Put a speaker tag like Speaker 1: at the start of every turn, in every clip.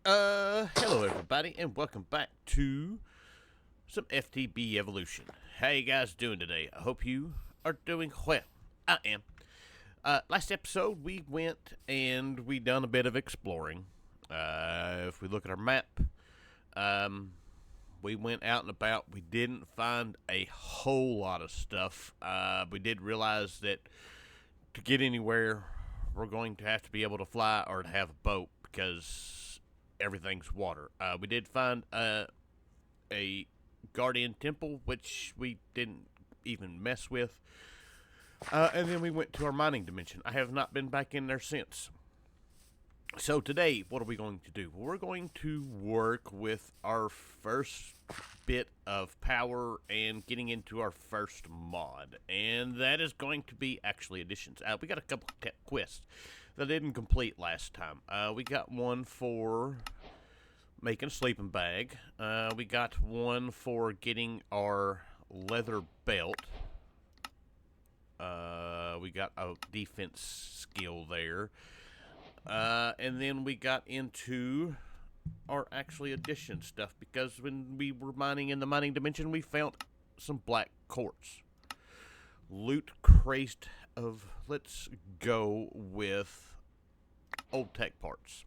Speaker 1: Hello everybody, and welcome back to some FTB Evolution. How you guys doing today? I hope you are doing well. I am. Last episode we went and we done a bit of exploring. If we look at our map, we went out and about. We didn't find a whole lot of stuff. We did realize that to get anywhere, we're going to have to be able to fly or to have a boat because everything's water. We did find a guardian temple, which we didn't even mess with. And then we went to our mining dimension. I have not been back in there since. So today, what are we going to do? Well, we're going to work with our first bit of power and getting into our first mod. And that is going to be actually additions. We got a couple quests that I didn't complete last time. We got one for making a sleeping bag. We got one for getting our leather belt. We got a defense skill there. And then we got into our actually addition stuff because when we were mining in the mining dimension, we found some black quartz. Loot crazed of, let's go with old tech parts.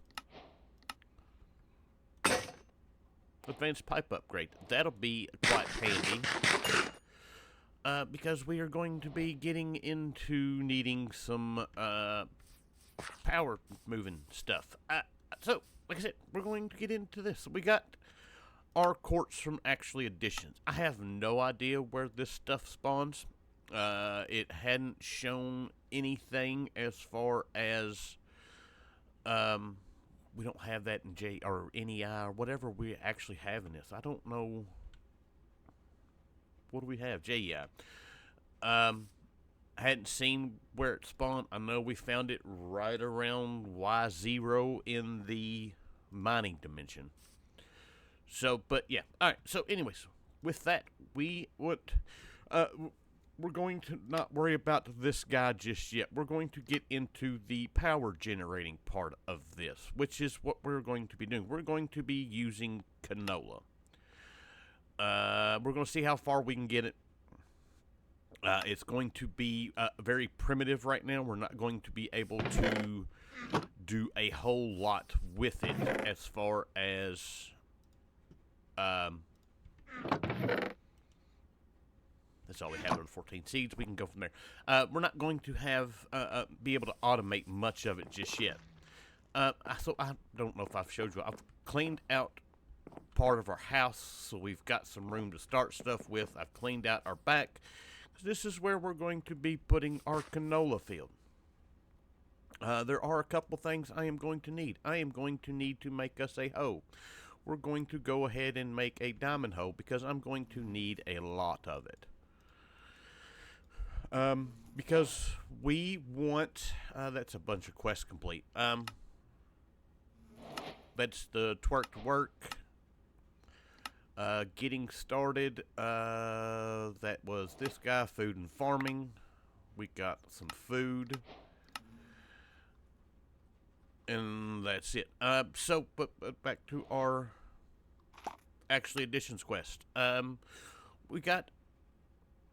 Speaker 1: Advanced pipe upgrade. That'll be quite handy. Because we are going to be getting into needing some power moving stuff. So, like I said, we're going to get into this. We got our quartz from actually additions. I have no idea where this stuff spawns. It hadn't shown anything as far as we don't have that in J or NEI or whatever we actually have in this. I don't know. What do we have? JEI. I hadn't seen where it spawned. I know we found it right around Y0 in the mining dimension. So, but yeah. All right. So, anyways, with that, we're going to not worry about this guy just yet. We're going to get into the power generating part of this, which is what we're going to be doing. We're going to be using Canola. We're going to see how far we can get it. It's going to be very primitive right now. We're not going to be able to do a whole lot with it as far as that's all we have on 14 seeds. We can go from there. We're not going to have be able to automate much of it just yet. So I don't know if I've showed you. I've cleaned out part of our house, so we've got some room to start stuff with. I've cleaned out our back. This is where we're going to be putting our canola field. There are a couple things I am going to need. I am going to need to make us a hoe. We're going to go ahead and make a diamond hoe because I'm going to need a lot of it. Because we want, that's a bunch of quests complete. That's the twerk to work. Getting started, that was this guy, food and farming. We got some food. And that's it. But back to our actually additions quest. We got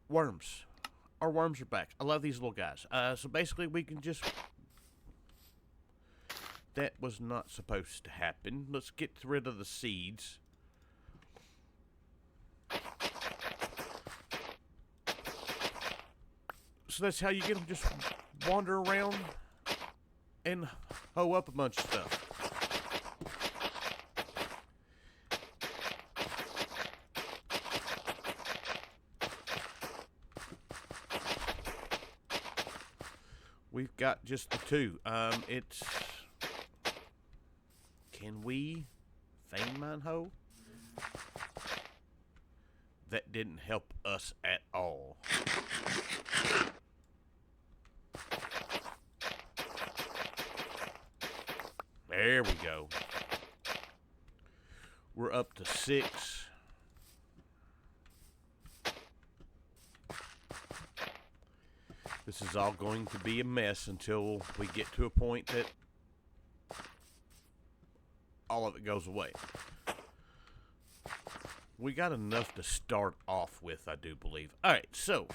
Speaker 1: worms. Our worms are back. I love these little guys. So basically we can just... That was not supposed to happen. Let's get rid of the seeds. So that's how you get them, just wander around and hoe up a bunch of stuff. We've got just the two. It's... Can we vein mine hoe? That didn't help us at all. There we go. We're up to 6. This is all going to be a mess until we get to a point that all of it goes away. We got enough to start off with, I do believe. Alright, so,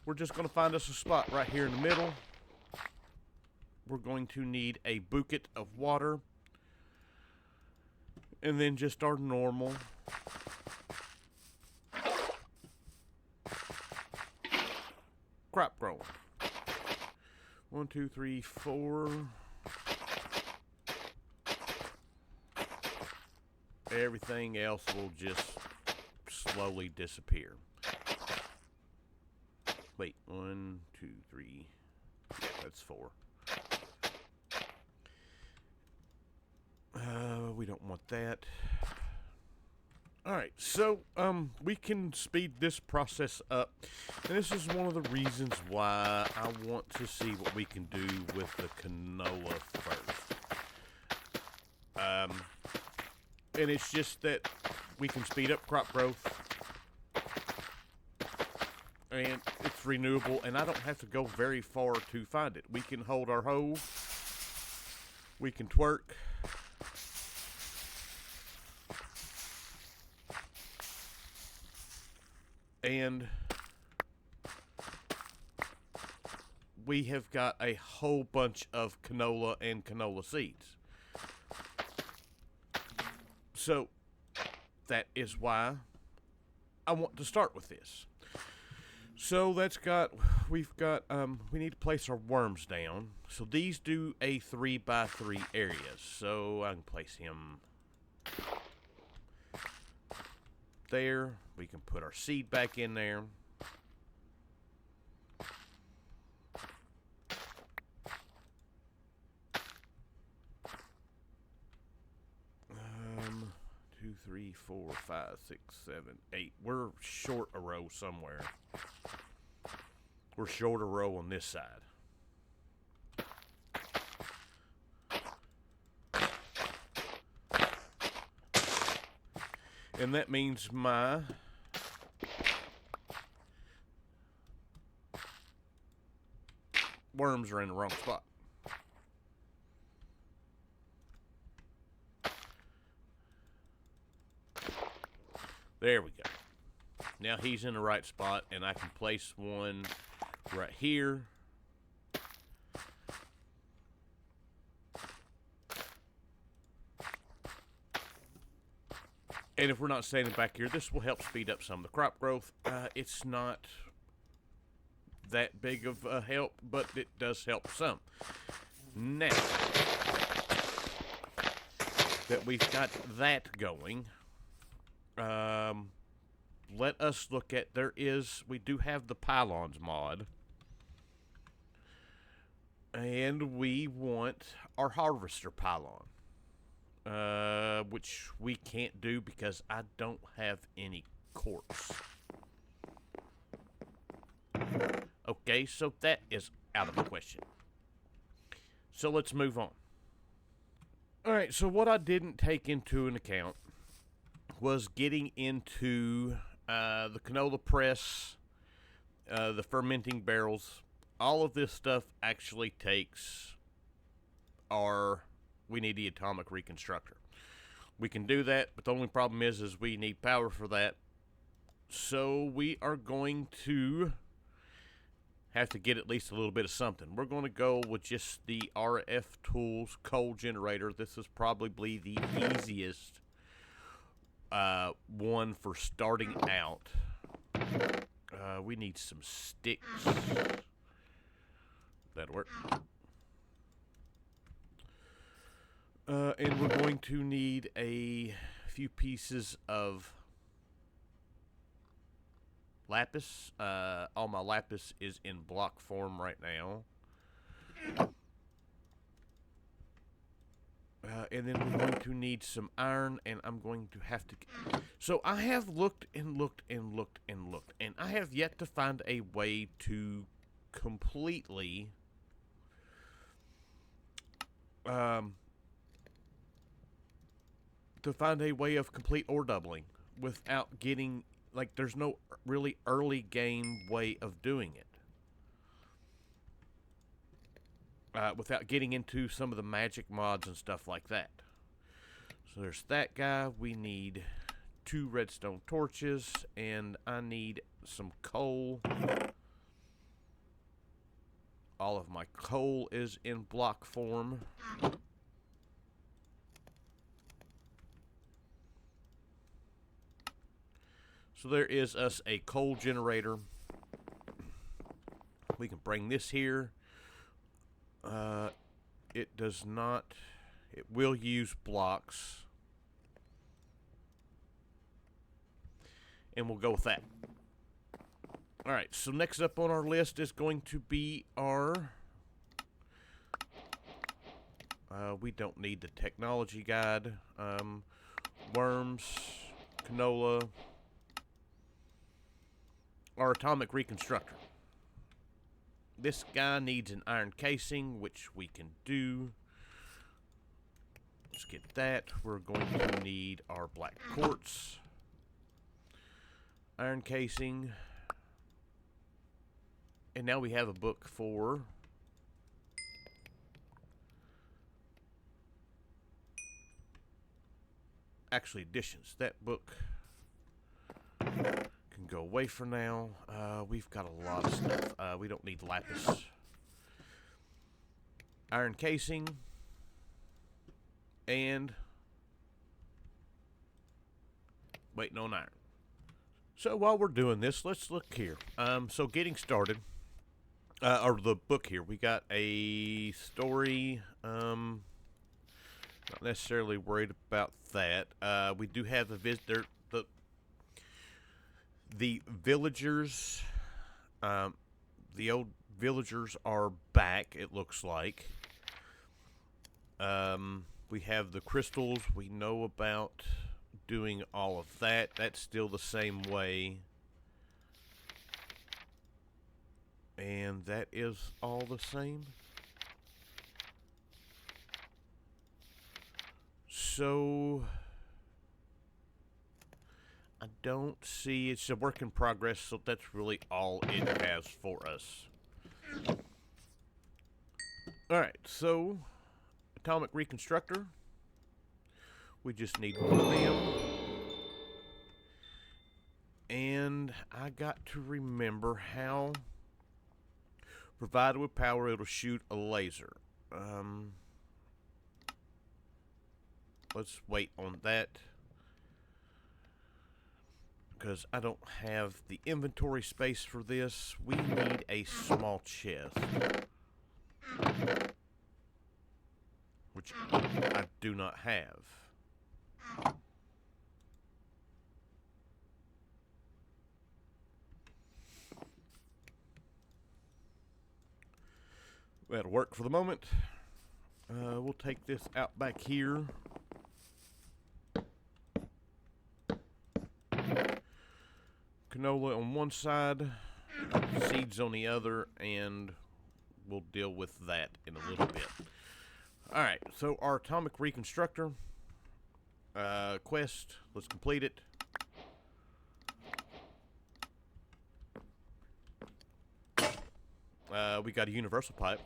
Speaker 1: we're just going to find us a spot right here in the middle. We're going to need a bucket of water. And then just our normal crop growing. 1, 2, 3, 4. Everything else will just slowly disappear. Wait, 1, 2, 3. Yeah, that's 4. We don't want that. Alright, so we can speed this process up. And this is one of the reasons why I want to see what we can do with the canola first. And it's just that we can speed up crop growth. And it's renewable, and I don't have to go very far to find it. We can hold our hoe. We can twerk. And we have got a whole bunch of canola and canola seeds. So that is why I want to start with this. So we need to place our worms down. So these do a 3x3 area. So I can place him there. We can put our seed back in there. 2, 3, 4, 5, 6, 7, 8. We're short a row somewhere. We're short a row on this side. And that means my worms are in the wrong spot. There we go. Now he's in the right spot, and I can place one right here. And if we're not standing back here, this will help speed up some of the crop growth. It's not that big of a help, but it does help some. Now that we've got that going, let us look at, we do have the pylons mod. And we want our harvester pylon. Which we can't do because I don't have any quartz. Okay, so that is out of the question. So let's move on. Alright, so what I didn't take into an account was getting into the canola press, the fermenting barrels. All of this stuff actually takes we need the atomic reconstructor. We can do that, but the only problem is we need power for that. So we are going to have to get at least a little bit of something. We're going to go with just the RF Tools coal generator. This is probably the easiest one for starting out. We need some sticks. That'll work. And we're going to need a few pieces of lapis. All my lapis is in block form right now. And then we're going to need some iron, and I'm going to have to... So I have looked and looked and looked and looked, and I have yet to find a way to completely... to find a way of complete ore doubling without getting, like, there's no really early game way of doing it. without getting into some of the magic mods and stuff like that. So there's that guy. We need 2 redstone torches, and I need some coal. All of my coal is in block form. So there is us a coal generator. We can bring this here. It does not, it will use blocks. And we'll go with that. Alright, so next up on our list is going to be our... we don't need the technology guide. Worms, canola, our atomic reconstructor. This guy needs an iron casing, which we can do. Let's get that. We're going to need our black quartz. Iron casing. And now we have a book for... actually, additions. That book can go away for now. We've got a lot of stuff. We don't need lapis. Iron casing. And waiting on iron. So while we're doing this, let's look here. So getting started, or the book here, we got a story. Not necessarily worried about that. We do have the visitor, the villagers. The old villagers are back, it looks like. We have the crystals. We know about doing all of that. That's still the same way. And that is all the same. So I don't see, it's a work in progress, so that's really all it has for us. Alright, so atomic reconstructor. We just need one of them. And I got to remember how, provided with power, it'll shoot a laser. Let's wait on that, because I don't have the inventory space for this. We need a small chest, which I do not have. That'll work for the moment. We'll take this out back here. Canola on one side, seeds on the other, and we'll deal with that in a little bit. Alright, so our atomic reconstructor quest, let's complete it. We got a universal pipe.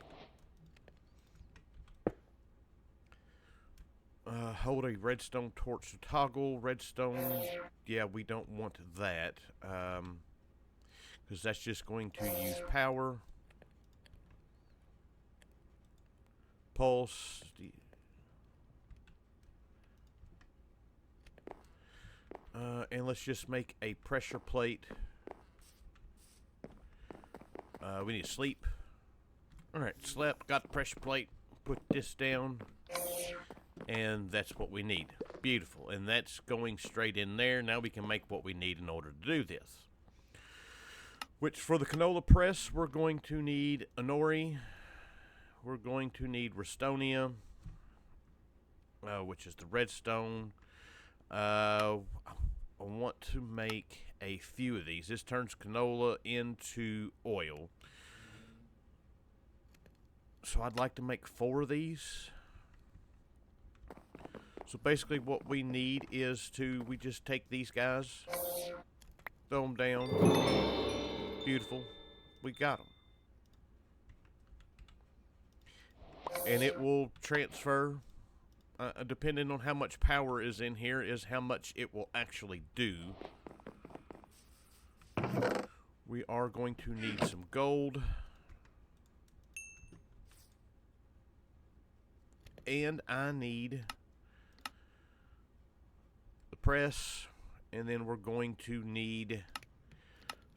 Speaker 1: Hold a redstone torch to toggle. Redstone, yeah, we don't want that, because that's just going to use power. Pulse. And let's just make a pressure plate. We need to sleep. Alright, slept, got the pressure plate. Put this down. And that's what we need. Beautiful. And that's going straight in there. Now we can make what we need in order to do this. Which, for the canola press, we're going to need Anori. We're going to need Restonia, which is the redstone. I want to make a few of these. This turns canola into oil. So I'd like to make 4 of these. So basically what we need is we just take these guys, throw them down. Beautiful. We got them. and it will transfer. Depending on how much power is in here, is how much it will actually do. We are going to need some gold. And I need the press. And then we're going to need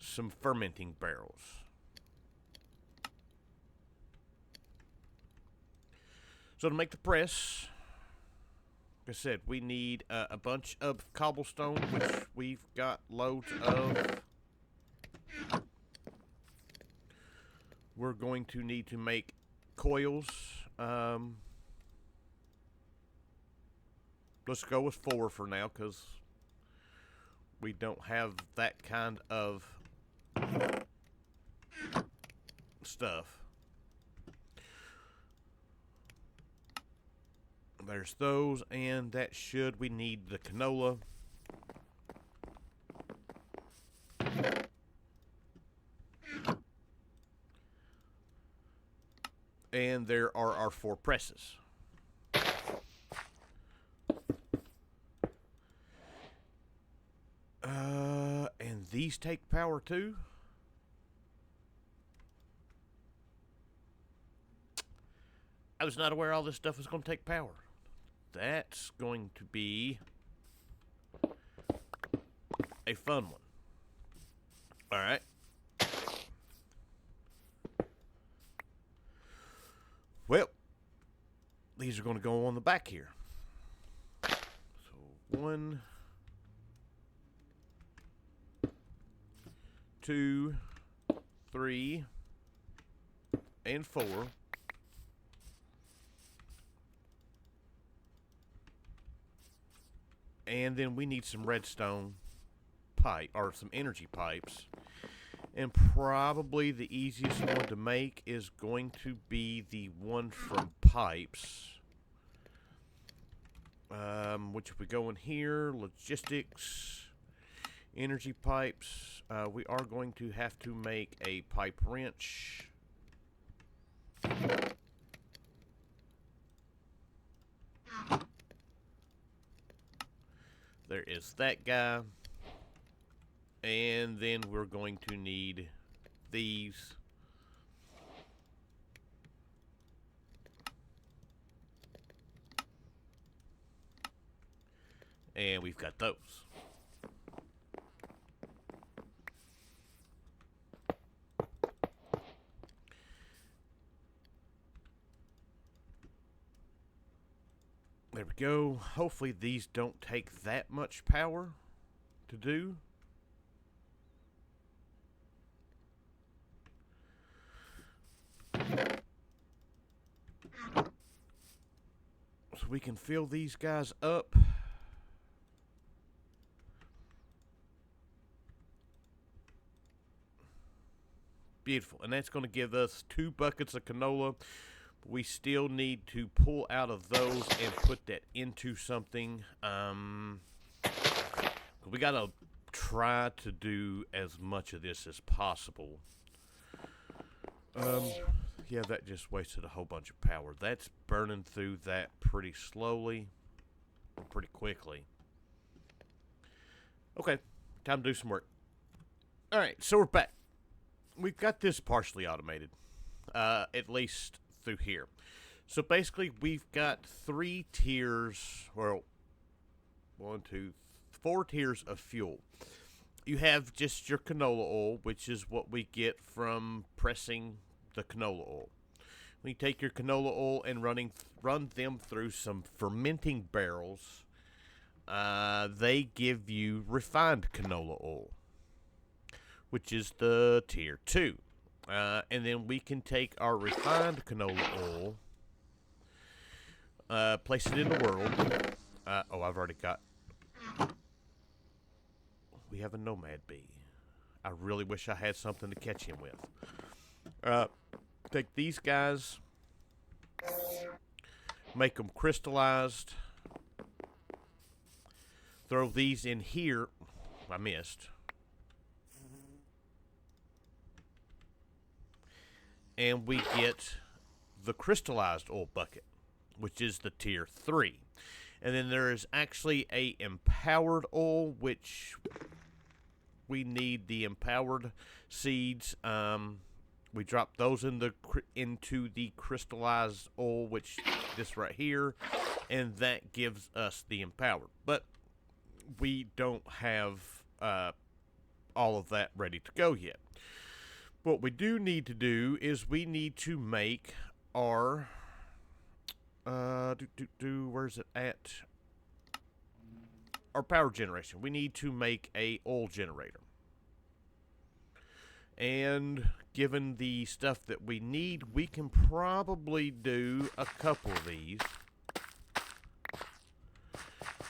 Speaker 1: some fermenting barrels. So to make the press, like I said, we need a bunch of cobblestone, which we've got loads of. We're going to need to make coils. Let's go with 4 for now, because we don't have that kind of stuff. There's those, and that should. We need the canola. And there are our 4 presses. And these take power too? I was not aware all this stuff was going to take power. That's going to be a fun one. Alright. Well, these are going to go on the back here. So 1, 2, 3, and 4. And then we need some redstone pipe, or some energy pipes. And probably the easiest one to make is going to be the one from pipes. Which if we go in here, logistics, energy pipes, we are going to have to make a pipe wrench. There is that guy. And then we're going to need these. And we've got those. There we go. Hopefully these don't take that much power to do. So we can fill these guys up. Beautiful. And that's going to give us 2 buckets of canola. We still need to pull out of those and put that into something. We got to try to do as much of this as possible. Yeah, that just wasted a whole bunch of power. That's burning through that pretty slowly, pretty quickly. Okay, time to do some work. All right, so we're back. We've got this partially automated, at least through here. So basically, we've got 3 tiers, well, 1, 2, 4 tiers of fuel. You have just your canola oil, which is what we get from pressing the canola oil. When you take your canola oil and run them through some fermenting barrels, they give you refined canola oil, which is the tier 2. And then we can take our refined canola oil, place it in the world. Oh, I've already got... We have a nomad bee. I really wish I had something to catch him with. Take these guys, make them crystallized, throw these in here. I missed. And we get the crystallized oil bucket, which is the tier 3. And then there is actually a empowered oil, which we need the empowered seeds. We drop those into the crystallized oil, which this right here, and that gives us the empowered. But we don't have all of that ready to go yet. What we do need to do is we need to make our where's it at? Our power generation. We need to make a oil generator. And given the stuff that we need, we can probably do a couple of these,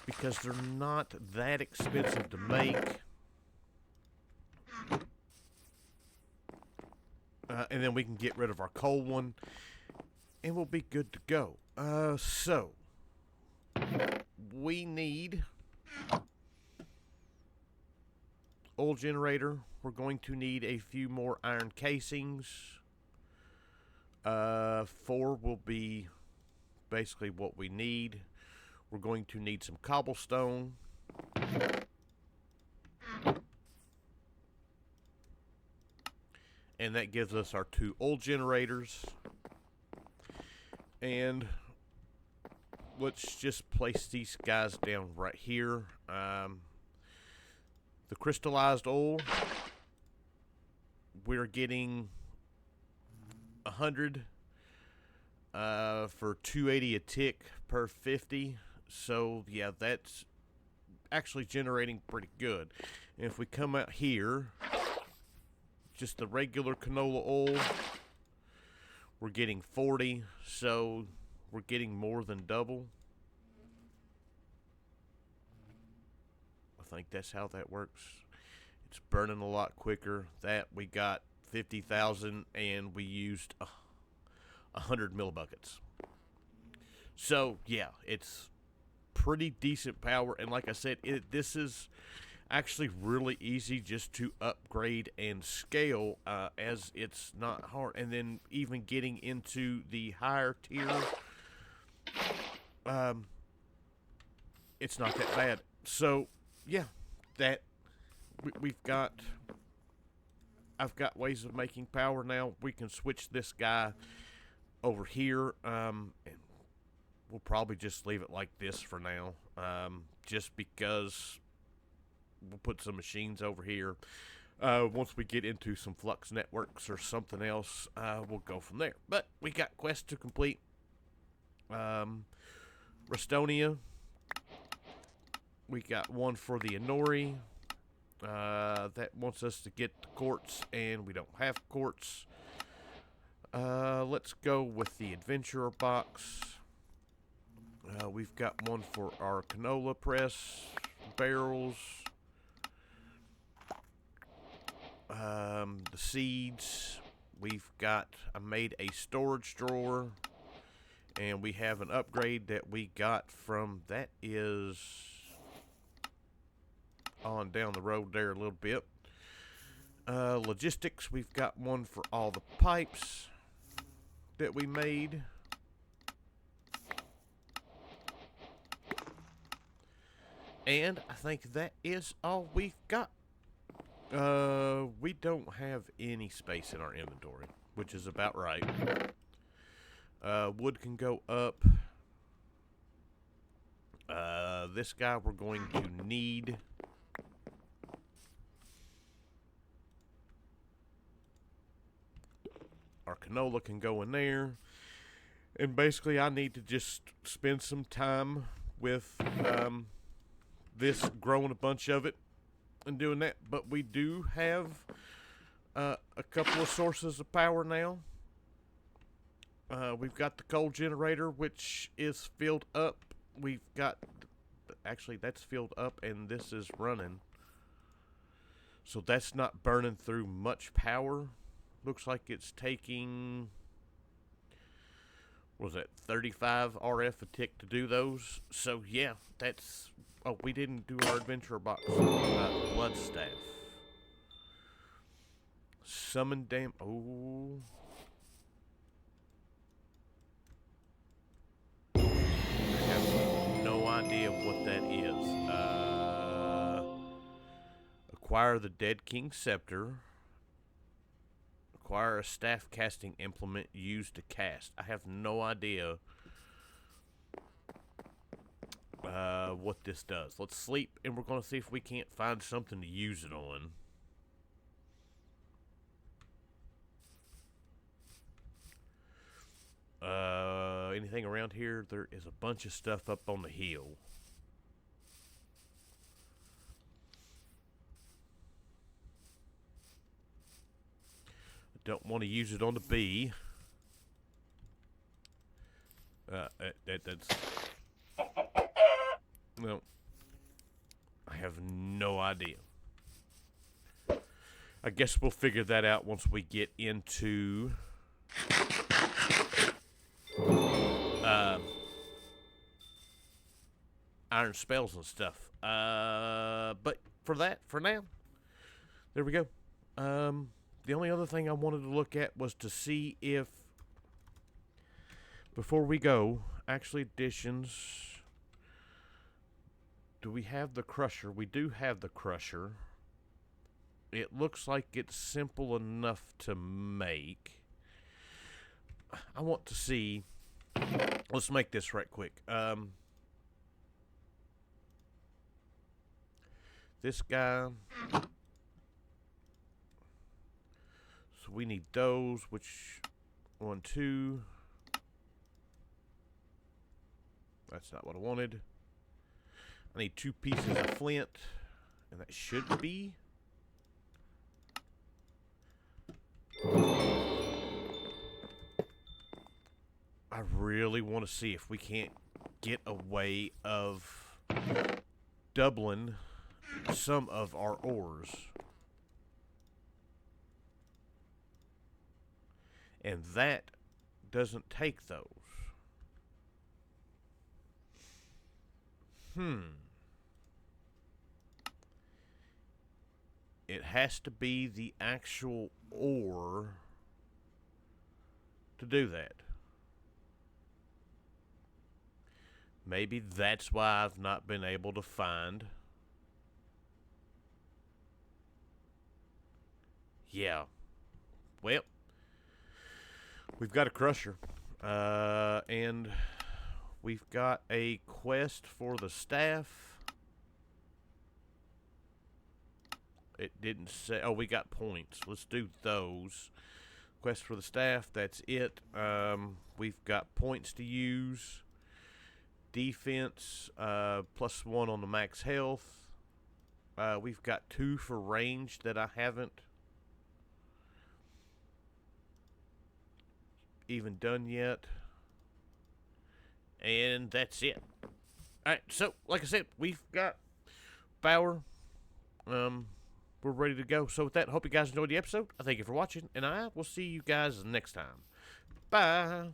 Speaker 1: because they're not that expensive to make. And then we can get rid of our coal one, and we'll be good to go. So we need oil generator. We're going to need a few more iron casings. 4 will be basically what we need. We're going to need some cobblestone. And that gives us our 2 oil generators. And let's just place these guys down right here. The crystallized oil, we're getting 100 for 280 a tick per 50. So yeah, that's actually generating pretty good. And if we come out here, just the regular canola oil, we're getting 40, so we're getting more than double. I think that's how that works. It's burning a lot quicker. That we got 50,000 and we used 100 millibuckets. So yeah, it's pretty decent power. And like I said, this is actually really easy just to upgrade and scale, as it's not hard. And then even getting into the higher tier, it's not that bad. So yeah, that I've got ways of making power now. We can switch this guy over here, and we'll probably just leave it like this for now, just because we'll put some machines over here. Once we get into some flux networks or something else, we'll go from there. But we got quests to complete. Restonia, we got one for the Inori. That wants us to get the quartz, and we don't have quartz. Let's go with the adventurer box. We've got one for our canola press barrels. The seeds. I made a storage drawer, and we have an upgrade that we got from, that is on down the road there a little bit. Logistics, we've got one for all the pipes that we made. And I think that is all we've got. We don't have any space in our inventory, which is about right. Wood can go up. This guy we're going to need. Our canola can go in there. And basically I need to just spend some time with this, growing a bunch of it and doing that. But we do have a couple of sources of power now. We've got the coal generator, which is filled up. We've got, actually that's filled up and this is running, so that's not burning through much power. Looks like it's taking, what was that, 35 RF a tick to do those. So yeah, that's, oh, we didn't do our adventurer box. Blood staff, summon dam, oh, idea what that is. Acquire the Dead King's Scepter. Acquire a staff casting implement used to cast. I have no idea what this does. Let's sleep, and we're going to see if we can't find something to use it on. Anything around here? There is a bunch of stuff up on the hill. I don't want to use it on the bee. That's... No. I have no idea. I guess we'll figure that out once we get into... iron spells and stuff. But for now, there we go. The only other thing I wanted to look at was to see if, before we go, actually additions, do we have the crusher? We do have the crusher. It looks like it's simple enough to make. I want to see, let's make this right quick. This guy, so we need those, which, 1, 2, that's not what I wanted. I need 2 pieces of flint, and that should be. I really want to see if we can't get a way of doubling some of our ores. And that doesn't take those. It has to be the actual ore to do that. Maybe that's why I've not been able to find. Yeah. Well, we've got a crusher. And we've got a quest for the staff. It didn't say. Oh, we got points. Let's do those. Quest for the staff. That's it. We've got points to use. Defense. +1 on the max health. We've got 2 for range that I haven't even done yet. And that's it. Alright, so like I said, we've got power. We're ready to go. So with that, I hope you guys enjoyed the episode. I thank you for watching, and I will see you guys next time. Bye.